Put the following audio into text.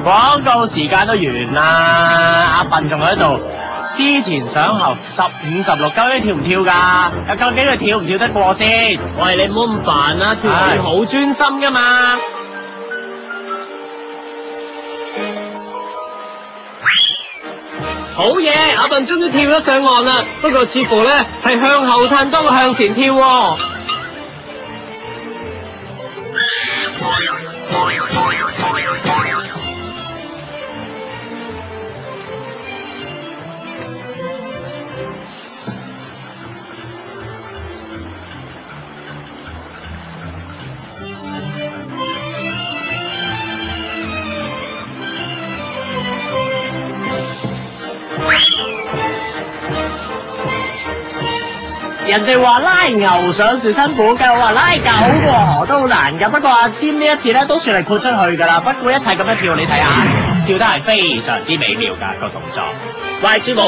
廣告時間都完啦，阿笨仲喺度思前想後，15、16究竟跳唔跳㗎？究竟佢跳唔跳得過先？喂，你唔好咁煩啦，跳舞好專心㗎嘛。好嘢，阿笨終於跳咗上岸啦，不過似乎咧係向後褪多過向前跳喎。人哋話拉牛上樹辛苦㗎，話拉狗過河都好難㗎。不過阿詹呢一次咧都算係豁出去㗎啦。不過一切咁樣跳，你睇下，跳得係非常之美妙㗎個動作。喂，朱寶。